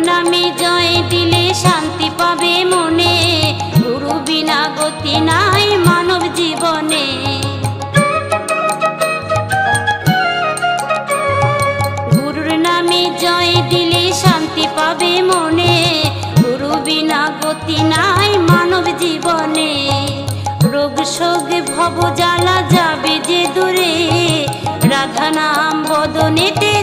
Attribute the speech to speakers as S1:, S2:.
S1: নামে জয় দিলে শান্তি পাবে মনে, গুরু বিনা গতি নাই মানব জীবনে। গুরুর নামে জয় দিলে শান্তি পাবে মনে, গুরু বিনা গতি নাই মানব জীবনে। রোগ শোক ভব জ্বালা যাবে যে দূরে, রাধা নাম বদনেতে